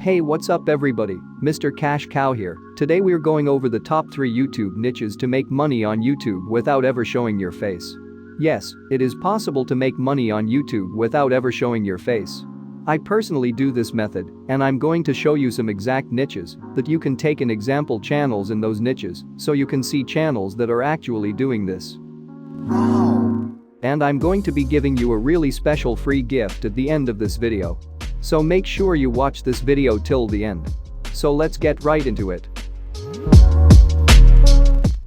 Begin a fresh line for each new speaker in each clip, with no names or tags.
Hey, what's up everybody, Mr. Cash Cow here. Today we're going over the top 3 YouTube niches to make money on YouTube without ever showing your face. Yes, it is possible to make money on YouTube without ever showing your face. I personally do this method, and I'm going to show you some exact niches that you can take in example channels in those niches so you can see channels that are actually doing this. And I'm going to be giving you a really special free gift at the end of this video. So make sure you watch this video till the end. So let's get right into it.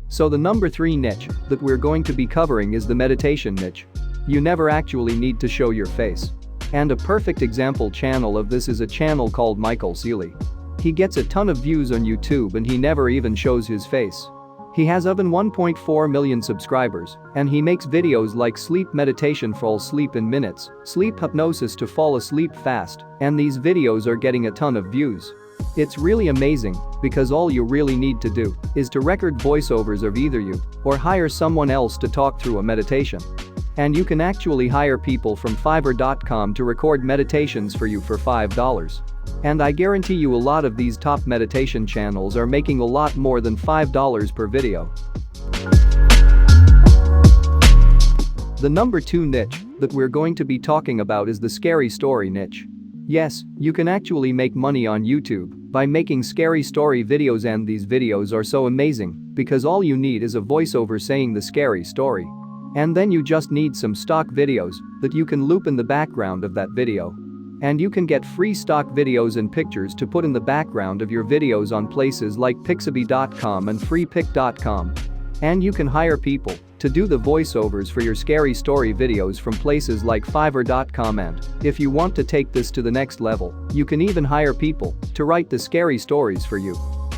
So the number 3 niche that we're going to be covering is the meditation niche. You never actually need to show your face. And a perfect example channel of this is a channel called Michael Seeley. He gets a ton of views on YouTube and he never even shows his face. He has over 1.4 million subscribers, and he makes videos like sleep meditation, fall asleep in minutes, sleep hypnosis to fall asleep fast, and these videos are getting a ton of views. It's really amazing because all you really need to do is to record voiceovers of either you or hire someone else to talk through a meditation. And you can actually hire people from Fiverr.com to record meditations for you for $5. And I guarantee you a lot of these top meditation channels are making a lot more than $5 per video. The number 2 niche that we're going to be talking about is the scary story niche. Yes, you can actually make money on YouTube by making scary story videos, and these videos are so amazing because all you need is a voiceover saying the scary story. And then you just need some stock videos that you can loop in the background of that video. And you can get free stock videos and pictures to put in the background of your videos on places like Pixabay.com and freepik.com. And you can hire people to do the voiceovers for your scary story videos from places like Fiverr.com, and if you want to take this to the next level, you can even hire people to write the scary stories for you.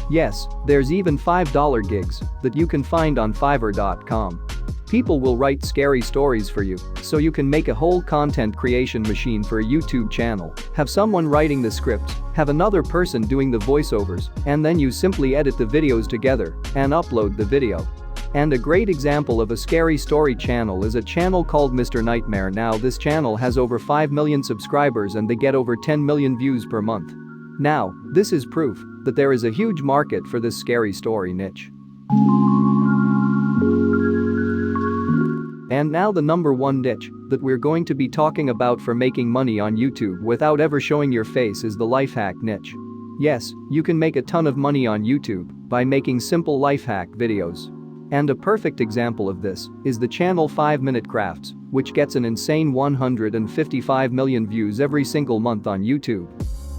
Yes, there's even $5 gigs that you can find on Fiverr.com. People will write scary stories for you, so you can make a whole content creation machine for a YouTube channel, have someone writing the scripts, have another person doing the voiceovers, and then you simply edit the videos together and upload the video. And a great example of a scary story channel is a channel called Mr. Nightmare. Now this channel has over 5 million subscribers and they get over 10 million views per month. Now, this is proof that there is a huge market for this scary story niche. And now the number 1 niche that we're going to be talking about for making money on YouTube without ever showing your face is the life hack niche. Yes, you can make a ton of money on YouTube by making simple life hack videos. And a perfect example of this is the channel 5 Minute Crafts, which gets an insane 155 million views every single month on YouTube.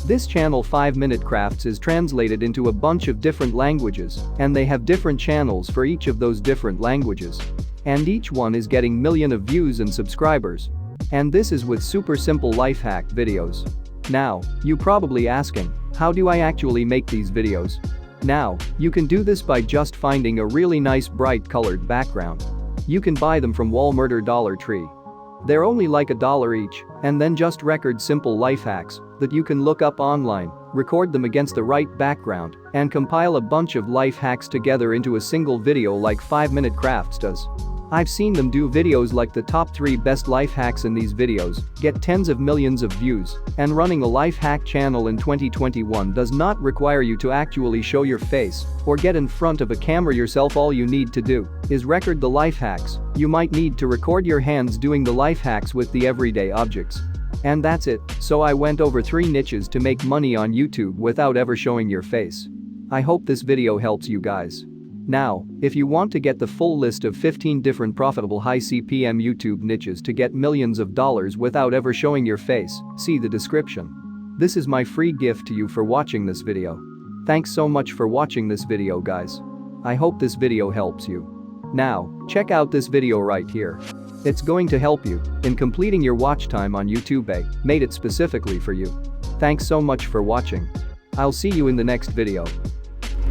This channel 5 Minute Crafts is translated into a bunch of different languages, and they have different channels for each of those different languages. And each one is getting millions of views and subscribers. And this is with super simple life hack videos. Now, you probably asking, how do I actually make these videos? Now, you can do this by just finding a really nice bright colored background. You can buy them from Walmart or Dollar Tree. They're only like $1 each, and then just record simple life hacks that you can look up online, record them against the right background, and compile a bunch of life hacks together into a single video like 5 Minute Crafts does. I've seen them do videos like the top 3 best life hacks in these videos, get tens of millions of views, and running a life hack channel in 2021 does not require you to actually show your face or get in front of a camera yourself. All you need to do is record the life hacks. You might need to record your hands doing the life hacks with the everyday objects. And that's it. So I went over 3 niches to make money on YouTube without ever showing your face. I hope this video helps you guys. Now, if you want to get the full list of 15 different profitable high CPM YouTube niches to get millions of dollars without ever showing your face, see the description. This is my free gift to you for watching this video. Thanks so much for watching this video, guys. I hope this video helps you. Now, check out this video right here. It's going to help you in completing your watch time on YouTube. I made it specifically for you. Thanks so much for watching. I'll see you in the next video.